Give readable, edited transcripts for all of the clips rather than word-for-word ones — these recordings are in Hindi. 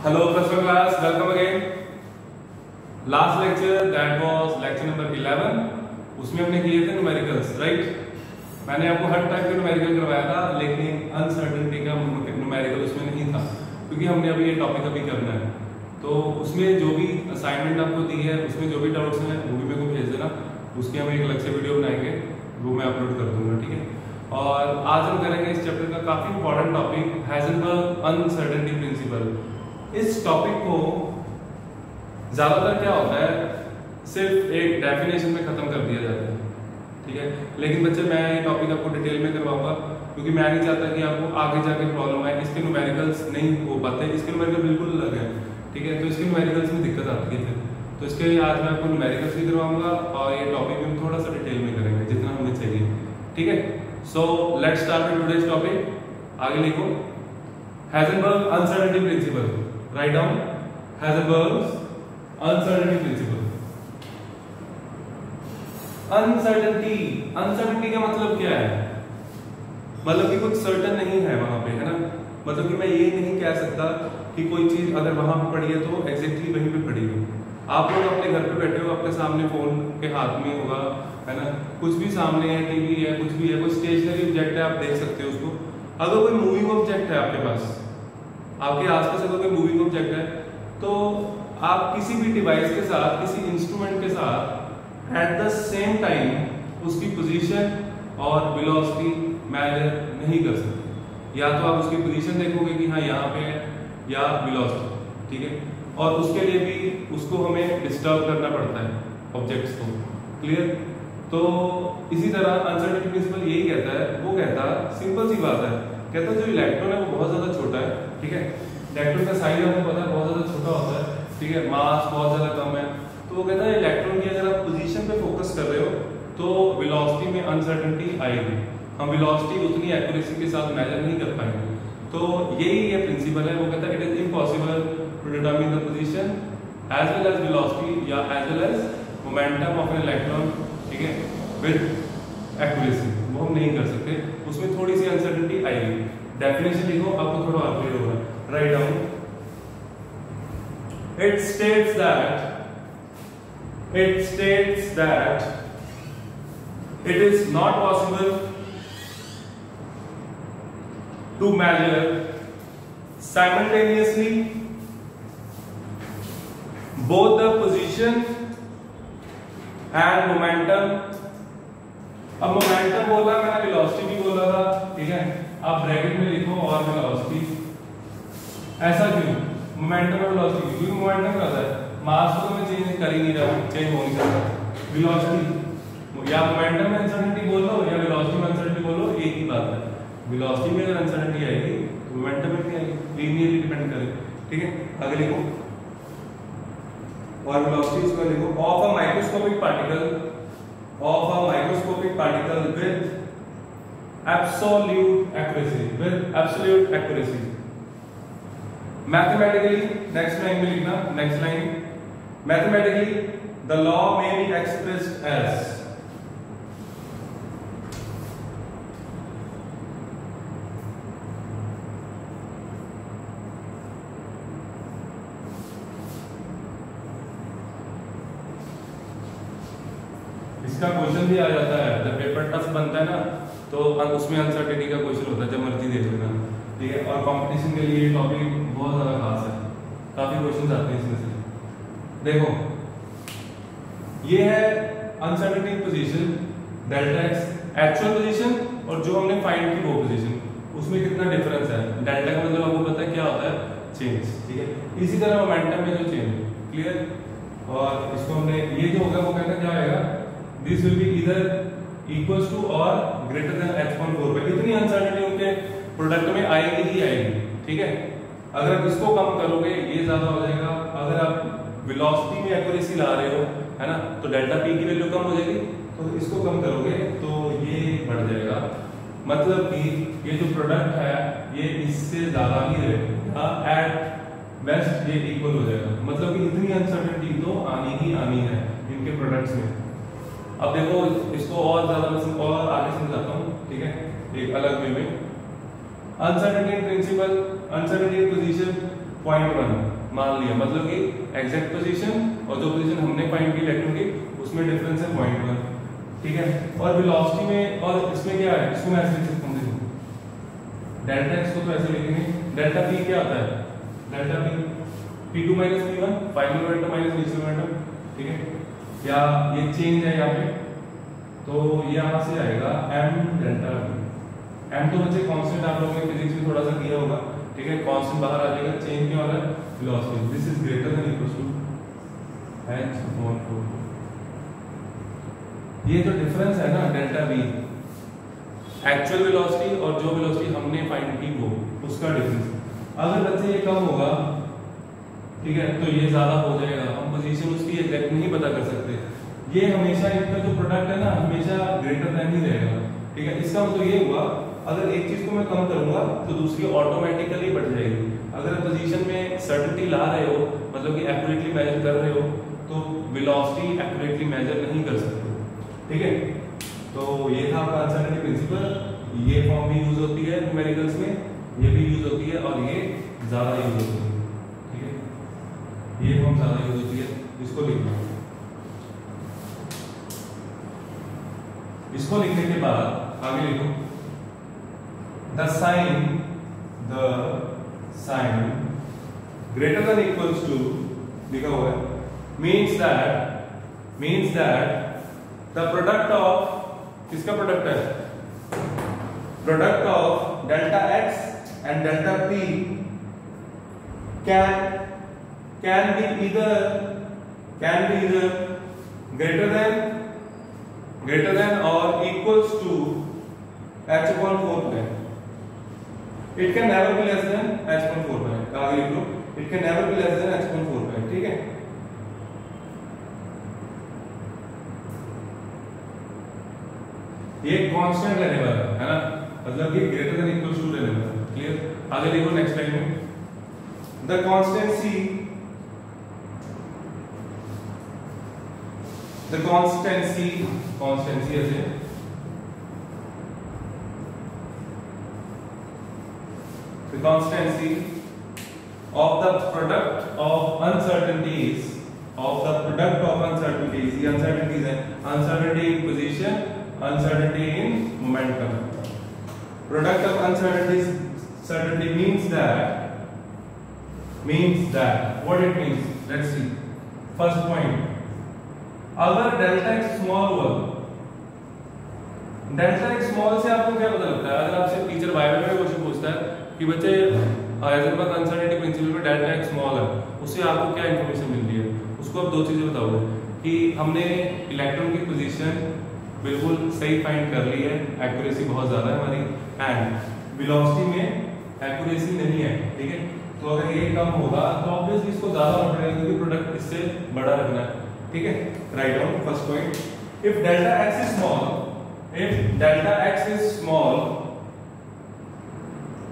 Hello first of class, welcome again. Last lecture that was lecture number 11. उसमें हमने किए थे न्यूमेरिकल्स, राइट? मैंने आपको हर टाइप का न्यूमेरिकल करवाया था, लेकिन अनसर्टेनिटी का न्यूमेरिकल उसमें नहीं था, क्योंकि हमने अभी ये टॉपिक अभी करना है। तो उसमें जो भी असाइनमेंट आपको दी है, उसमें जो भी डाउट्स हैं वो भी मेरे को भेज देना, उसकी हम एक अलग से वीडियो बनाएंगे, वो मैं अपलोड कर दूंगा, ठीक है? और आज हम करेंगे इस चैप्टर का काफी important topic, Heisenberg uncertainty principle. इस टॉपिक को ज्यादातर क्या होता है, सिर्फ एक डेफिनेशन में खत्म कर दिया जाता है, ठीक है? लेकिन बच्चे मैं ये टॉपिक आपको डिटेल में करवाऊंगा, क्योंकि मैं नहीं चाहता कि आपको आगे जाके प्रॉब्लम आए। इसके न्यूमेरिकल्स नहीं हो पाते, इसके न्यूमेरिकल बिल्कुल अलग है, ठीक है? तो इसके न्यूमेरिकल्स में दिक्कत आती है, तो इसके लिए आज मैं आपको न्यूमेरिकल्स भी करवाऊंगा और ये टॉपिक भी हम थोड़ा सा डिटेल में करेंगे जितना हमें चाहिए, ठीक है? So let's start with today's topic. आगे लिखो Heisenberg uncertainty principle, write down Heisenberg uncertainty principle. Uncertainty का मतलब क्या है? मतलब कि कुछ सर्टन नहीं है वहां पे, है ना? मतलब कि मैं ये नहीं कह सकता कि कोई चीज अगर वहां पे पड़ी है तो एग्जैक्टली वहीं पे पड़ी है। आप लोग अपने घर पे बैठे हो, आपके सामने फोन के हाथ में होगा, है ना? कुछ भी सामने है, टीवी है, कुछ भी है, कोई स्टेशनरी ऑब्जेक्ट है, आप देख सकते हो उसको। अगर कोई मूविंग ऑब्जेक्ट है आपके पास, आपके आसपास अगर कोई मूविंग ऑब्जेक्ट है, तो आप किसी भी डिवाइस के साथ, किसी इंस्ट्रूमेंट के साथ एट द सेम टाइम उसकी पोजीशन और वेलोसिटी मेजर नहीं कर सकते। या तो आप उसकी पोजीशन देखोगे कि हाँ यहाँ पे है, या वेलोसिटी, ठीक है? और उसके लिए भी उसको हमें डिस्टर्ब करना पड़ता है ऑब्जेक्ट्स को, क्लियर? तो इसी तरह अनसर्टेनिटी प्रिंसिपल यही कहता है, वो कहता है सिंपल सी बात है, कहता है जो इलेक्ट्रॉन है वो बहुत ज्यादा छोटा है, ठीक है? इलेक्ट्रॉन का साइज आपको पता है बहुत ज्यादा छोटा होता है, ठीक है? मास बहुत ज्यादा कम है, तो वो कहता है इलेक्ट्रॉन की अगर आप पोजीशन पे फोकस कर रहे हो तो वेलोसिटी में अनसर्टेनिटी आएगी, हम वेलोसिटी उतनी एक्यूरेसी के साथ मेजर नहीं कर पाएंगे। तो यही ये प्रिंसिपल है, वो कहता है it is impossible to determine the position as well as velocity या as well as momentum of an electron, ठीक है, विद एक्यूरेसी, वो हम नहीं कर सकते, उसमें थोड़ी सी अनसर्टेनिटी आएगी। डेफिनेशन लिखो, आपको थोड़ा और क्लियर होगा, write down. It states that it is not possible to measure simultaneously both the position and momentum। अब मोमेंटम बोला मैंने, वेलोसिटी भी बोला था, ठीक है? आप ब्रैकेट में लिखो और वेलोसिटी। ऐसा क्यों? मोमेंटम और वेलोसिटी, क्योंकि मोमेंटम क्या होता है, मास को मैं चेंज कर ही नहीं रहा, चेंज हो नहीं सकता। वेलोसिटी या मोमेंटम में अनसर्टेनिटी बोलो या वेलोसिटी में अनसर्टेनिटी बोलो, एक ही बात है। वेलोसिटी में अगर अनसर्टेनिटी आएगी तो मोमेंटम में नहीं आएगी, लीनियरली डिपेंड करे, ठीक है? आगे लिखो और वेलोसिटी इसको लिखो, of a microscopic particle with absolute accuracy। Mathematically next line में लिखना, next line, mathematically the law may be expressed as, इसका क्वेश्चन भी आ जाता है जब पेपर टफ बनता है ना, तो उसमें अनसर्टेनिटी का क्वेश्चन होता है, जब मर्जी देख लेना, ठीक है? और कंपटीशन के लिए टॉपिक बहुत ज्यादा खास है, काफी क्वेश्चंस आते हैं इसमें से। देखो ये है uncertainty position delta x, actual position, और जो हमने फाइंड की वो पोजीशन, उसमें कितना डिफरेंस है। डेल्टा का मतलब आपको पता है क्या होता है, चेंज, ठीक है? इसी तरह मोमेंटम में जो चेंज, क्लियर? और इसको हमने ये जो होगा वो कहता क्या आएगा, this will be either equals to और ग्रेटर देन h/4। इतनी अनसर्टेनिटी उनके प्रोडक्ट में आएगी ही आएगी, ठीक है? अगर आप इसको कम करोगे ये ज्यादा हो जाएगा, अगर आप वेलोसिटी में एक्यूरेसी ला रहे हो, है ना, तो डेल्टा पी की वैल्यू कम हो जाएगी, तो इसको कम करोगे तो ये बढ़ जाएगा। मतलब कि ये जो प्रोडक्ट है ये इससे ज्यादा ही रहेगा, एट बेस्ट ये इक्वल हो जाएगा। मतलब कि इतनी अनसर्टेनिटी तो आनी ही आनी है इनके प्रोडक्ट्स में। अब देखो इसको और ज्यादा मैं और आगे समझाता हूँ, ठीक है, एक अलग वे में। Uncertainty in principle, uncertainty in position 0.1 मान लिया, मतलब कि एग्जैक्ट पोजीशन और जो पोजीशन हमने फाइंड की इलेक्ट्रॉन की उसमें डिफरेंस है 0.1, ठीक है। और वेलोसिटी में, और इसमें क्या है, इसको मैं ऐसे लिख सकता हूं, देखो डेल्टा एक्स को तो ऐसे लिखेंगे, डेल्टा पी क्या होता है, delta P P2 minus P1 final momentum minus initial momentum, ठीक है। या ये चेंज है यहाँ पे, तो ये यहाँ से आएगा m डेल्टा v। m तो बच्चे कांस्टेंट, आप लोगों ने फिजिक्स में थोड़ा सा किया होगा, ठीक है। कांस्टेंट बाहर आ जाएगा, चेंज क्या हो रहा है, velocity, this is greater than equal to h/4। ये जो डिफरेंस है ना डेल्टा v, एक्चुअल वेलोसिटी और जो वेलोसिटी हमने फाइंड की वो उसका डिफरेंस, अगर बच्चे ये कम होगा, ठीक है, तो ये ज्यादा हो जाएगा, हम पोजीशन उसकी एग्जैक्ट नहीं पता कर सकते। ये हमेशा इनका जो प्रोडक्ट है ना हमेशा ग्रेटर देन ही रहेगा, ठीक है। इसका मतलब ये हुआ, अगर एक चीज को मैं कम करूंगा तो दूसरी ऑटोमेटिकली बढ़ जाएगी। अगर पोजीशन में सर्टेनिटी ला रहे हो, मतलब कि एक्यूरेटली मेजर कर रहे हो, तो वेलोसिटी एक्यूरेटली मेजर नहीं कर सकते, ठीक है। तो ये था आपका अनसर्टेनिटी प्रिंसिपल, ये फॉर्म भी यूज होती है न्यूमेरिकल्स में, ये भी यूज होती है और ये ज्यादा यूज होती है, ठीक है। ये फॉर्म ज्यादा यूज होती है, इसको लिखना। इसको लिखने के बाद आगे लिखो, the sign greater than equals to लिखा हुआ है, means that the product of, किसका प्रोडक्ट है, product of delta X and delta P can be either greater than or equals to h/4 pi. It can never be less than h/4 pi. आगे लिख लो, it can never be less than h/4 pi, ठीक है। ये कांस्टेंट रहने वाला है ना, मतलब कि ग्रेटर देन इक्वल्स टू रहने वाला है, क्लियर। आगे देखो नेक्स्ट लाइन में, द कांस्टेंसी ऐसे, the constancy of the product of uncertainties, ये uncertainties है, uncertainty in position, uncertainty in momentum. Product of uncertainty means that what it means, let's see. First point, अगर डेल्टा एक्स स्मॉल हुआ, डेल्टा एक्स स्मॉल से आपको क्या पता लगता है, अगर आपसे टीचर बायो में क्वेश्चन पूछता है कि बच्चे हाइजेनबर्ग अनसर्टेनिटी प्रिंसिपल में डेल्टा एक्स स्मॉल है, उससे आपको क्या इंफॉर्मेशन मिल रही है, उसको आप दो चीजें बताओगे कि हमने इलेक्ट्रॉन की पोजीशन बिल्कुल सही फाइंड कर ली है, एक्यूरेसी बहुत ज्यादा है हमारी, एंड वेलोसिटी में एक्यूरेसी नहीं है, ठीक है। तो अगर ये कम होगा तो ऑब्वियसली इसको ज्यादा होना पड़ेगा क्योंकि प्रोडक्ट इससे बड़ा रखना है, ठीक है। Write down first point, if delta x is small,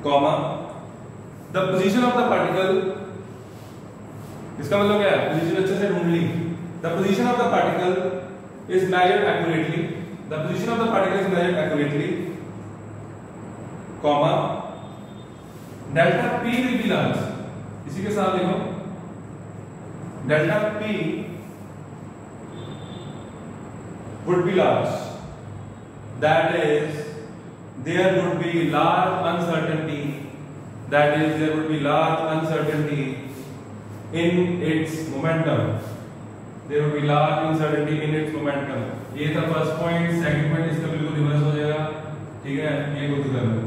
comma the position of the particle, इसका मतलब क्या है, पोजीशन अच्छे से ढूंढ ली, the position of the particle is measured accurately, comma delta p will be large, इसी के साथ देखो delta p would be large, that is there would be large uncertainty in its momentum, ये था फर्स्ट पॉइंट। सेकंड पॉइंट इसका बिल्कुल रिवर्स हो जाएगा, ठीक है, ये को कर लो,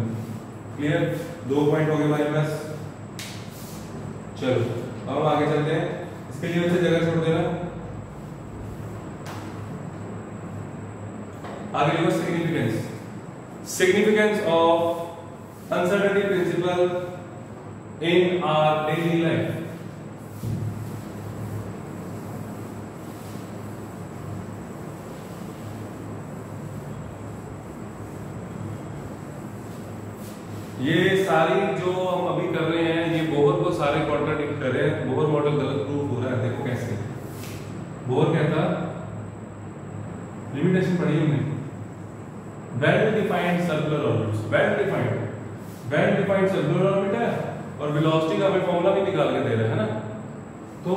क्लियर। 2 पॉइंट हो गए हमारे पास, चलो अब हम आगे चलते हैं, इसके लिए बच्चे जगह छोड़ देना। आगे लिखो significance of uncertainty principle in our daily life. ये सारी जो हम अभी कर रहे हैं, ये बोहर को सारे कॉन्ट्राडिक्ट कर रहे हैं, बोहर मॉडल गलत प्रूव हो रहा है। देखो कैसे, बोहर कहता, लिमिटेशन पढ़ी हमने, well defined circular orbits, well defined, well defined circular orbit है और वेलोसिटी का हमें फॉर्मूला भी निकाल के दे रहा है ना, तो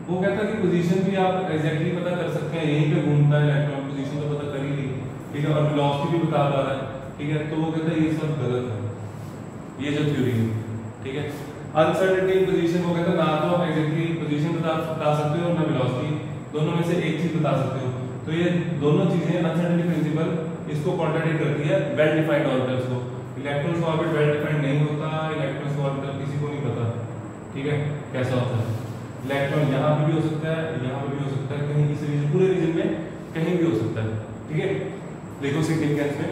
वो कहता है कि पोजीशन भी आप एग्जैक्टली पता कर सकते हैं, यहीं पे घूमता है इलेक्ट्रॉन, पोजीशन तो पता कर ही ली, ठीक है, और वेलोसिटी भी बता पा रहा है, ठीक है, तो वो कहता है ये सब गलत है, ये जो थ्योरी है, ठीक है। अनसर्टेनिटी इन पोजीशन, वो कहता है ना तो आप एग्जैक्टली पोजीशन बता सकते हो ना वेलोसिटी, दोनों में से एक चीज बता सकते हो, तो ये दोनों चीजें अनसर्टेनिटी प्रिंसिपल इसको कॉन्ट्राडिक्ट करती है वेल डिफाइंड ऑर्बिटल्स को। इलेक्ट्रॉन्स का ऑर्बिट वेल डिफाइंड नहीं होता, इलेक्ट्रॉन्स का ऑर्बिटल किसी को नहीं पता, ठीक है, कैसा होता है। इलेक्ट्रॉन यहाँ पे भी हो सकता है, यहाँ पे भी हो सकता है, कहीं इस रीजन, पूरे रीजन में कहीं भी हो सकता है, ठीक है। देखो सिग्निफिकेंस में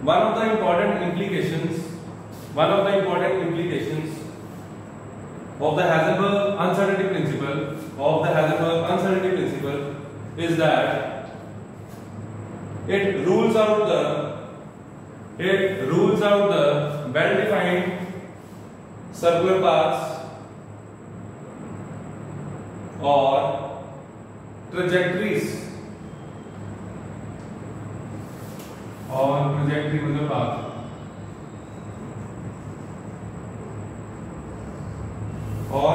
one of the important implications of the Heisenberg uncertainty principle is that it rules out the well-defined circular paths or trajectories मतलब path or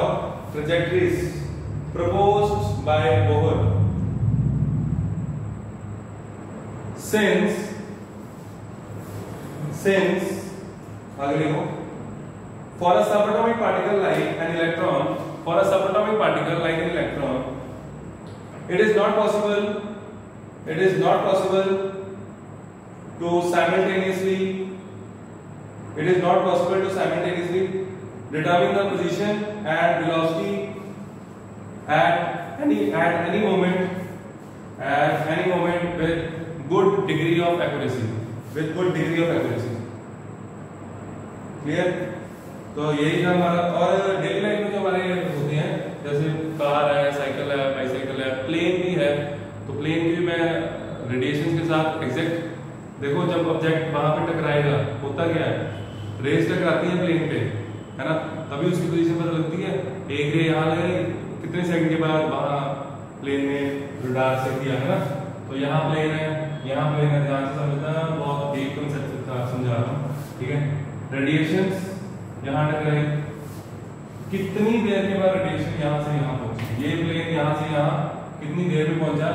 trajectories proposed by Bohr, since अगले हो for a subatomic particle like an electron, it is not possible to simultaneously determine the position and velocity at any moment with good degree of accuracy. Clear? तो यही था हमारा। और डेली लाइफ में जो हमारे होते हैं, जैसे कार है, साइकिल है, बाइसाइकिल है, प्लेन भी है, तो प्लेन भी मैं रेडिएशन के साथ एग्जैक्ट देखो, जब ऑब्जेक्ट वहां पे टकराएगा होता क्या है, रेस टकराती है प्लेन पे, है ना, तभी उसकी पोजीशन पता लगती है। एक रे यहाँ लगे, कितने सेकंड के बाद वहां प्लेन में रडार से किया, है ना, तो यहाँ प्लेन है, ध्यान से समझना, बहुत डीप कंसेप्ट समझा रहा हूँ, ठीक है। रेडिएशंस यहाँ टकराई, कितनी देर के बाद रेडिएशन यहाँ से यहाँ पहुंची, ये प्लेन यहाँ से यहाँ कितनी देर में पहुंचा,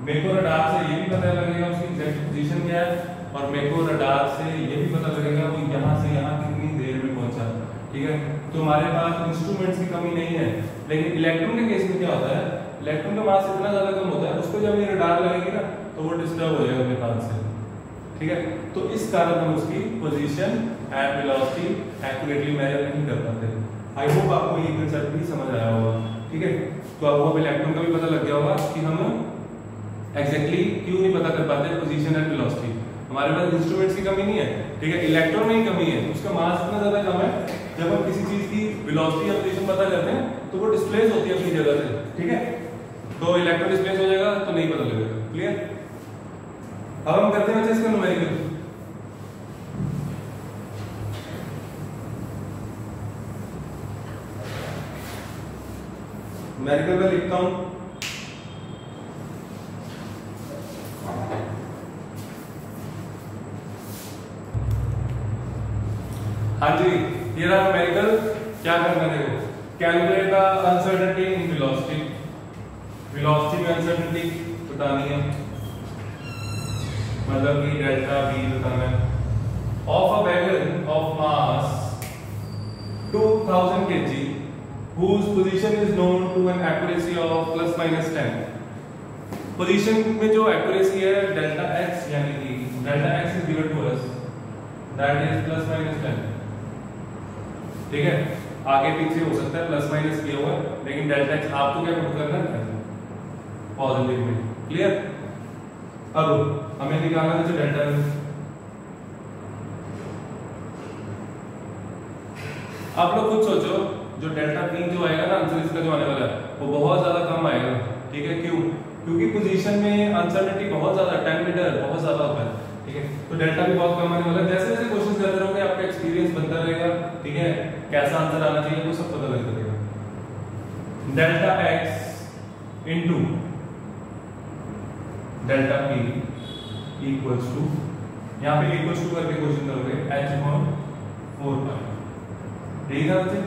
मेरे को रडार से ये भी पता लगेगा उसकी एग्जैक्ट पोजीशन क्या है, और मेरे को रडार से ये भी पता लगेगा वो यहाँ से यहाँ कितनी देर में पहुंचा, ठीक है। तो हमारे पास इंस्ट्रूमेंट्स की कमी नहीं है। लेकिन इलेक्ट्रॉन के केस में क्या होता है, इलेक्ट्रॉन का मास इतना ज्यादा कम होता है, उसको जब ये रडार लगेगी ना तो वो डिस्टर्ब हो जाएगा अपने पास से, ठीक है। तो इस कारण हम उसकी position and velocity accurately measure नहीं कर पाते। आई होप आपको ये कंसेप्ट भी समझ आया होगा, ठीक है। तो आपको अब इलेक्ट्रॉन का भी पता लग गया होगा कि हम एग्जैक्टली क्यों नहीं पता कर पाते पोजीशन एंड वेलोसिटी। हमारे पास इंस्ट्रूमेंट्स की कमी नहीं है, ठीक है, इलेक्ट्रॉन में ही कमी है, उसका मास इतना ज्यादा कम है, जब हम किसी चीज की वेलोसिटी या पोजीशन पता करते हैं तो वो डिस्प्लेस होती है अपनी जगह से, ठीक है। तो इलेक्ट्रॉन डिस्प्लेस हो जाएगा तो नहीं पता लगेगा। क्लियर? अब हम करते हैं इसका न्यूमेरिकल। न्यूमेरिकल में लिखता हूं, हाँ जी, ये रहा न्यूमेरिकल। क्या करना है, देखो, calculate the uncertainty in velocity में अनसर्टेनिटी बतानी है, मतलब कि डेल्टा v बताना है, of a wagon of mass 2000 kg whose position is known to an accuracy of ±10। Position में जो एक्यूरेसी है डेल्टा x, यानी कि delta x is given to us, that is ±10, ठीक है। आगे पीछे हो सकता है प्लस माइनस किया हुआ, लेकिन डेल्टा x आपको क्या पुट करना है, पॉजिटिव में। क्लियर? अब हमें निकालना है डेल्टा v। आप लोग खुद सोचो, जो डेल्टा v जो आएगा ना आंसर इसका जो आने वाला है वो बहुत ज्यादा कम आएगा, ठीक है। क्यों? क्योंकि पोजीशन में अनसर्टेनिटी बहुत ज्यादा, 10 मीटर बहुत ज्यादा होता है, ठीक है। तो डेल्टा भी बहुत कम आने वाला है। जैसे जैसे क्वेश्चन करते रहोगे आपका एक्सपीरियंस बनता रहेगा, ठीक है, कैसा आंसर आना चाहिए वो सब पता लगता रहेगा। Delta x into delta P equals to, यहाँ पे इक्वल्स टू करके क्वेश्चन करोगे h/4 पाई। ठीक है बच्चे,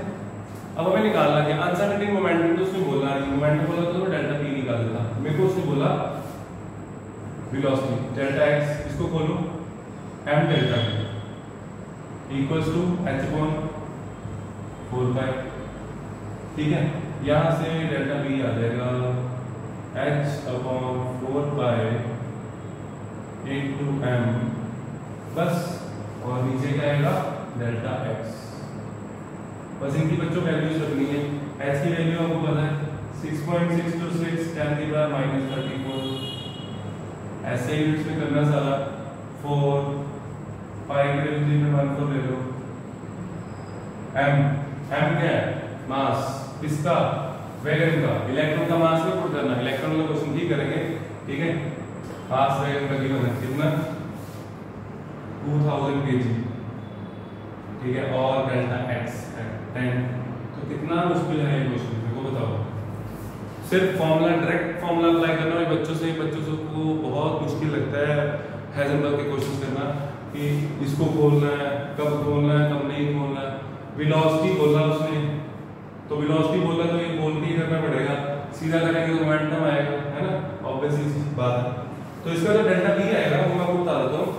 अब हमें निकालना है अनसर्टेनिटी मोमेंटम। तो उसने बोला मोमेंटम बोला तो डेल्टा पी निकाल देता, मेरे को उसने बोला वेलोसिटी डेल्टा एक्स, इसको खोलो m delta equals to h/4 pi. ठीक है, यहाँ से डेल्टा पी आ जाएगा h/4 पाई इंटू m बस, और नीचे क्या आएगा डेल्टा एक्स। बस इनकी बच्चों वैल्यूज रखनी है। h की वैल्यू आपको पता है 6.626 10⁻⁻34। ऐसे यूनिट्स में करना सारा 4 पाई की वैल्यू 3.14 ले लो। m क्या है मास, किसका वैगन का, इलेक्ट्रॉन का मास में पुट करना, इलेक्ट्रॉन का क्वेश्चन ही करेंगे। ठीक है, मास वैगन का गिवन है कितना 2000 kg। ठीक है, और डेल्टा एक्स है 10। तो कितना मुश्किल है ये क्वेश्चन, मेरे को बताओ। सिर्फ फॉर्मूला डायरेक्ट फॉर्मूला अप्लाई करना है बच्चों को बहुत मुश्किल लगता है हाइजेनबर्ग के क्वेश्चन करना, कि इसको खोलना है, कब खोलना है, कब नहीं खोलना है। वेलोसिटी बोला उसने, तो वेलोसिटी बोला तो ये बोल के ही करना पड़ेगा, सीधा करेंगे तो मोमेंटम आएगा, है ना, ऑब्वियसली बात है। तो इसका जो डेल्टा बी आएगा वो मैं आपको बता देता हूँ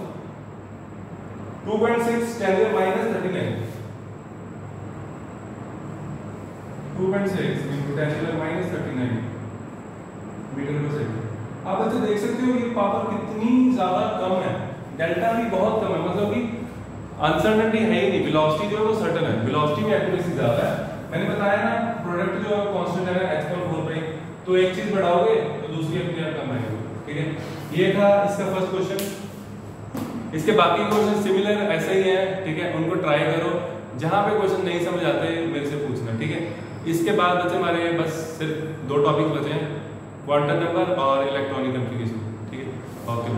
2.6 10⁻⁻39 2.6 into 10⁻⁻39 मीटर पर सेकंड। आप बच्चे देख सकते हो ये पावर कितनी ज्यादा कम है, डेल्टा भी बहुत कम है, मतलब कि अनसर्टेनिटी है ही नहीं। वेलोसिटी जो है वो सर्टेन है, वेलोसिटी में एक्यूरेसी ज्यादा है। मैंने बताया ना प्रोडक्ट जो है कांस्टेंट है h/4 पाई, तो एक चीज बढ़ाओगे तो दूसरी अपने आप कम आएगी। ठीक है, ये था इसका फर्स्ट क्वेश्चन। इसके बाकी क्वेश्चन सिमिलर ऐसे ही हैं। ठीक है, उनको ट्राई करो, जहां पे क्वेश्चन नहीं समझ आते मेरे से पूछना। ठीक है, इसके बाद बच्चे हमारे बस सिर्फ 2 टॉपिक बचे हैं, क्वांटम नंबर और इलेक्ट्रॉनिक कम्युनिकेशन। ठीक है, ओके।